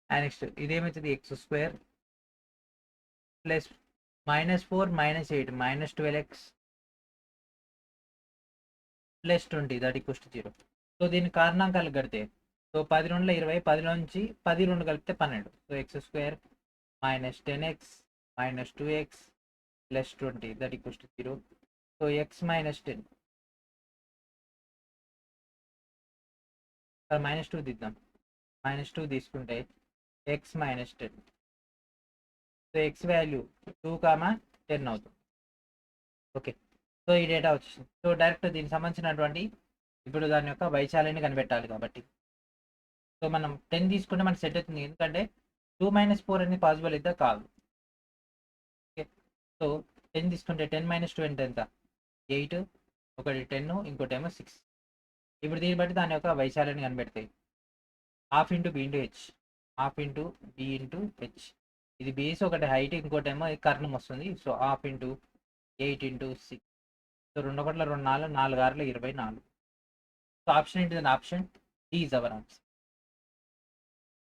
And next ఇదేమవుతుంది x square plus -4 - 8 -12x + 20 that equals to 0. So దీని కారణాంకాలు కడితే so 10 2 20, 10 నుంచి 10 2 కలిపితే 12. So x square -10x - 2x + 20 that equals to 0. So x - 10 -2 దిద్దాం. -2 తీసుకుంటే X -10. So X value 2, 10 అవుతుంది. Okay, so ఈ డేటా వచ్చేసింది. సో డైరెక్ట్ దీనికి సంబంధించినటువంటి ఇప్పుడు దాని యొక్క వైశాల్యాన్ని కనిపెట్టాలి కాబట్టి సో మనం 10 తీసుకుంటే మనకి సెట్ అవుతుంది, ఎందుకంటే 2 - 4 అనేది పాసిబుల్ అయితే కాదు. ఓకే, సో 10 తీసుకుంటే 10 - 2 అంటే ఎంత? 8, ఒకటి 10, ఇంకోటేమో 6. ఇప్పుడు దీన్ని బట్టి దాని యొక్క వైశాల్యాన్ని కనిపెడతాయి. ½ into B into H, ½ into B into H. ఇది బేస్ ఒకటి హైట్, ఇంకోటేమో కర్ణం వస్తుంది. So ½ into 8 into 6. So 2 1 2 4, 4 6 24. So option ఏంటిది? Option D is our answer.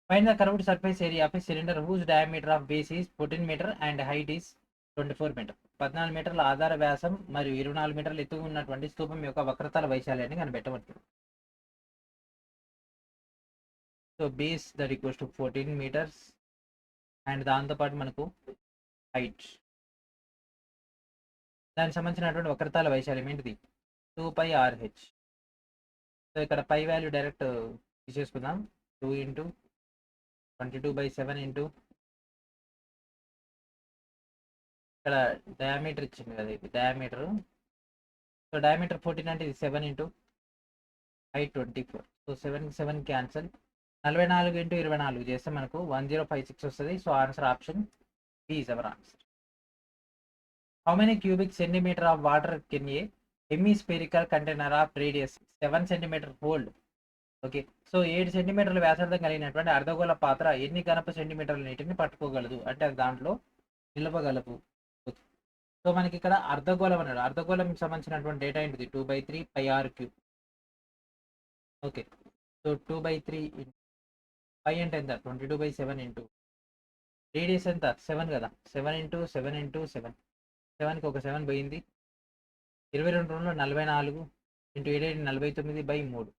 Find the curved surface area of a cylinder whose diameter of base is 14 meter and height is 24 meter. 14 మీటర్ల ఆధార వ్యాసం మరియు 24 మీటర్ల ఎత్తు ఉన్నటువంటి స్తూపం యొక్క వక్రతల వైశాల్యాన్ని కనిపెట్టవచ్చు. So base that equals to 14 meters and దాంతోపాటు మనకు హైట్, దానికి సంబంధించినటువంటి వక్రతల వైశాల్యం ఏంటిది? 2πRh. సో ఇక్కడ పై వాల్యూ డైరెక్ట్ తీసేసుకుందాం. 2 ఇంటూ 22/7 ఇంటూ ఇక్కడ డయామీటర్ ఇచ్చింది కదా, ఇది డయామీటర్. సో డయామీటర్ 14 అంటే ఇది 7 into height 24. So 7 cancel. 44 into 24 చేస్తే మనకు 1056 వస్తుంది. So answer option B is our answer. How many cubic centimetre of water can a hemispherical container of radius 7 cm hold? Okay, so 7 సెంటీమీటర్ల వ్యాసార్థం కలిగినటువంటి అర్ధగోళ పాత్ర ఎన్ని ఘనపు సెంటీమీటర్ల నీటిని పట్టుకోగలదు అంటే అది దాంట్లో నిలవగలపు. సో మనకి ఇక్కడ అర్ధగోళం అన్నాడు. అర్ధగోళం సంబంధించినటువంటి డేటా ఏంటిది? 2/3πr³. ఓకే, సో 2/3 π అంటే ఎంత? 22/7 ఇంటూ రేడియస్ ఎంత? 7 కదా, 7 ఇంటూ 7 ఇంటూ 7. 7కి ఒక 7 పోయింది. 22 44 ఇంటూ 7 49/3.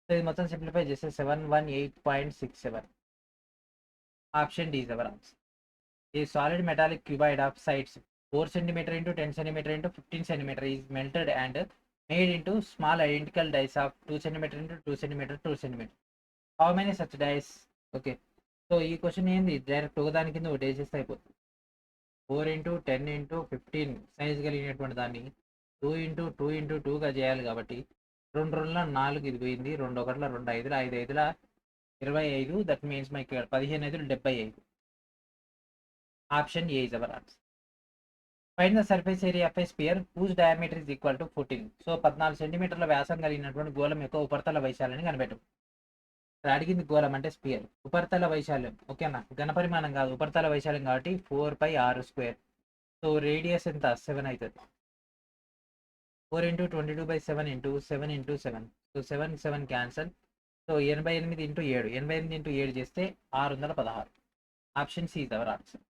సో ఇది మొత్తం సింప్లిఫై చేస్తే 718.67. Option D is our answer. A solid metallic cuboid of sides 4 cm into 10 cm into 15 cm is melted and made into small identical dies of 2 cm into 2 cm 2 cm. How many such dies? Okay, so ఈ question ఏంది? Direct ఒకదాని కింద ఒకటి వేసేస్తే అయిపోతుంది. 4 into 10 into 15 size కలిగినటువంటి దాన్ని 2 into 2 into 2గా చేయాలి కాబట్టి 2 2 4 ఇది పోయింది. 2 1 2 5 5 5 25. దట్ మీన్స్ మనకి 15 5 75. Option A is our answer. Find the surface area of a sphere whose diameter is equal to 14. So 14 సెంటీమీటర్ల వ్యాసం కలిగినటువంటి గోళం యొక్క ఉపరితల వైశాల్యాన్ని కనిపెట్టు. అడిగింది గోళం అంటే స్పియర్. ఉపరితల వైశాల్యం ఓకేనా, ఘనపరిమాణం కాదు, ఉపరితల వైశాల్యం కాబట్టి 4πr². సో రేడియస్ ఎంత? 7 అవుతుంది. 4 into 22/7 into 7 into 7. So 7 cancel. So 88 into 7, 88 into 7 చేస్తే 616. Option C is our answer.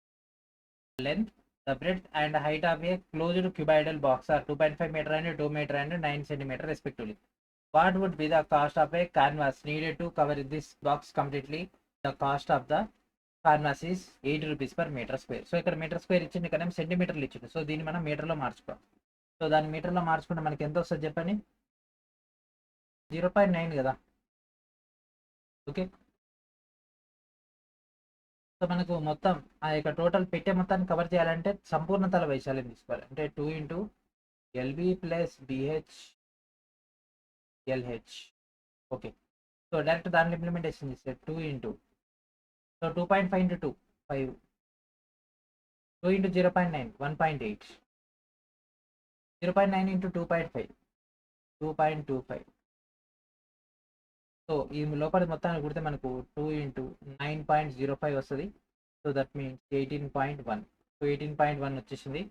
Length, the breadth and height of a closed cuboidal box are 2.5 meter and 2 meter and 9 cm respectively. What would be the cost of a canvas needed to cover this box completely? The cost of the canvas is 8 rupees per meter square. So ఇక్కడ metre square ఇచ్చింది, ఇక్కడ సెంటీమీటర్లు ఇచ్చింది. So దీన్ని మనం మీటర్లో మార్చుకోవాలి. So దాన్ని మీటర్లో మార్చుకుంటే మనకి ఎంత వస్తుంది చెప్పండి? 0.9 కదా. ఓకే, సో మనకు మొత్తం ఆ యొక్క టోటల్ పెట్టే మొత్తాన్ని కవర్ చేయాలంటే సంపూర్ణ తల వైశాల్యం తీసుకోవాలి. అంటే 2 into LB plus B H L H. Okay, so direct దాన్ని ఇంప్లిమెంటేషన్ చేస్తే 2 into, so 2.5 into 2 5, 2 into 0.9 1.8, 0.9 into 2.5 2.25. So ఈ లోపల మొత్తాన్ని కుడితే మనకు 2 ఇంటూ 9.05 వస్తుంది. So that means 18.1. సో 18.1 వచ్చేసింది.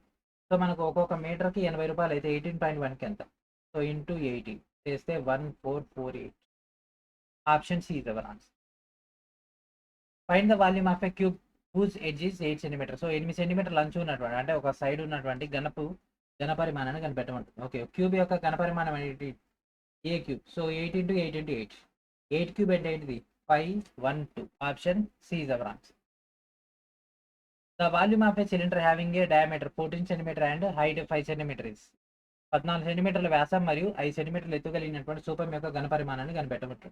సో మనకు ఒక్కొక్క మీటర్కి 80 రూపాయలు అయితే 18.1కి ఎంత? సో ఇంటూ 80 చేస్తే 1448. Option C is our answer. Find the volume of a cube whose edge is 8 cm. So 8 సెంటీమీటర్ల అంచు ఉన్నటువంటి అంటే ఒక సైడ్ ఉన్నటువంటి ఘనపరిమాణాన్ని కనిపెట్టమంటుంది. ఓకే, క్యూబ్ యొక్క ఘనపరిమాణం ఏంటి? A cube. So 8 into 8 into 8. 8 cube అంటే ఏంటిది? 512. Option C is our answer. The volume of a cylinder having a diameter 14 cm and height 5 cm is 14 సెంటీమీటర్ల వ్యాసం మరియు 5 సెంటీమీటర్ల ఎత్తు కలిగినటువంటి స్తూపం యొక్క ఘనపరిమాణాన్ని కనిపెట్టవచ్చు.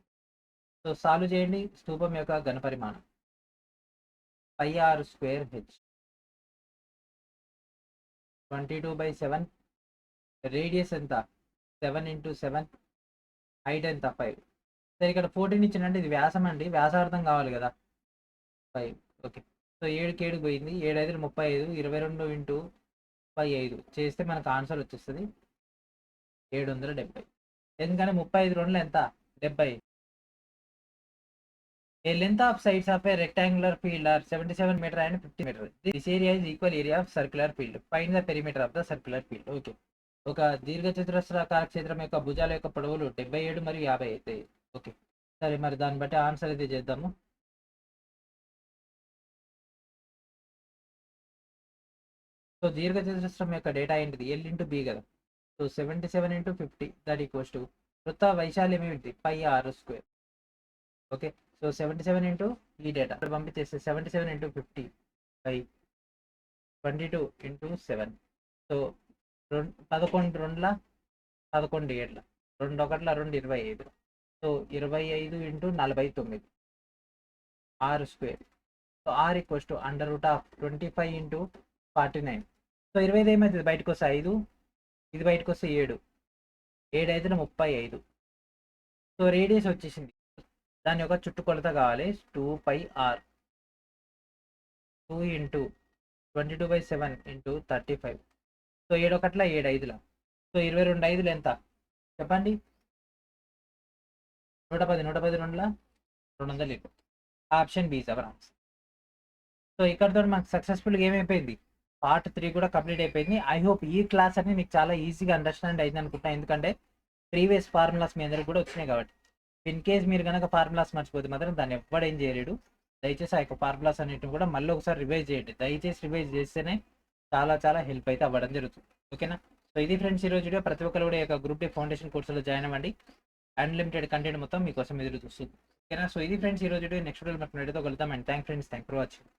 సో సాల్వ్ చేయండి. స్తూపం యొక్క ఘనపరిమాణం πr² h 22/7. రేడియస్ ఎంత 7 × 7. హైట్ ఎంత 5. సరే ఇక్కడ 14 ఇచ్చిందంటే ఇది వ్యాసం అండి, వ్యాసార్థం కావాలి కదా 5. ఓకే. సో 7కి 7 పోయింది, 7 5 35, 22 × 15 చేస్తే మనకు ఆన్సర్ వచ్చేస్తుంది 770. ఎందుకంటే 35 2 ఎంత 70. A length of sides of a rectangular field are 77 meter and 50 meter. This area is equal area of circular field. Find the perimeter of the circular field. Okay. ఒక దీర్ఘచతురస్రాకార క్షేత్రం యొక్క భుజాల యొక్క పొడవులు 77 మరియు 50 అవుతాయి. ఓకే. సరే మరి దాన్ని బట్టి ఆన్సర్ అయితే చేద్దాము. సో దీర్ఘచతురస్రం యొక్క డేటా ఏంటిది L × B కదా. సో 77 × 50 దట్ ఈక్వల్స్ టు వృత్త వైశాల్యం ఏమిటి πr². ఓకే. సో 77 ఇంటూ ఈ డేటా పంపించేస్తే 77 × 50 / 22 × 7. So 11 2 11 7 2 1 2 25. So 25 × 49 r². So r = √25 × 49. సో 25 ఏమవుతుంది బయటకు వస్తే 5, ఇది బయటకు వస్తే 7, 7 5 35. సో రేడియస్ వచ్చేసింది, దాని యొక్క చుట్టుకొలత కావాలి 2πr. 2 × 22/7 × 35. సో 7 1 7 5. సో 22 5 ఎంత చెప్పండి. 110 110 2 200. Option B is our answer. So ఇక్కడతో మనకు సక్సెస్ఫుల్గా ఏమైపోయింది పార్ట్ 3 కూడా కంప్లీట్ అయిపోయింది. ఐ హోప్ ఈ క్లాస్ అనేది మీకు చాలా ఈజీగా అండర్స్టాండ్ అయింది అనుకుంటున్నాను, ఎందుకంటే ప్రీవియస్ ఫార్ములాస్ మీ అందరికి కూడా వచ్చినాయి కాబట్టి. ఇన్ కేస్ మీరు కనుక ఫార్ములాస్ మర్చిపోతే మాత్రం దాన్ని ఎవ్వడేం చేయలేడు. దయచేసి ఆ యొక్క ఫార్ములాస్ అన్నిటిని కూడా మళ్ళీ ఒకసారి రివైజ్ చేయండి. దయచేసి రివైజ్ చేస్తేనే చాలా చాలా హెల్ప్ అయితే అవ్వడం జరుగుతుంది. ఓకేనా. సో ఇది ఫ్రెండ్స్ ఈరోజు వీడియో. ప్రతి ఒక్కరు కూడా ఈ యొక్క గ్రూప్ డి ఫౌండేషన్ కోర్సులో జాయిన్ అవ్వండి. అన్లిమిటెడ్ కంటెంట్ మొత్తం మీకోసం ఎదురు చూస్తుంది. ఓకేనా. సో ఇది ఫ్రెండ్స్ ఈరోజు వీడియో. నెక్స్ట్ వీడియో మనకు కలుద్దాం. And thank for watching.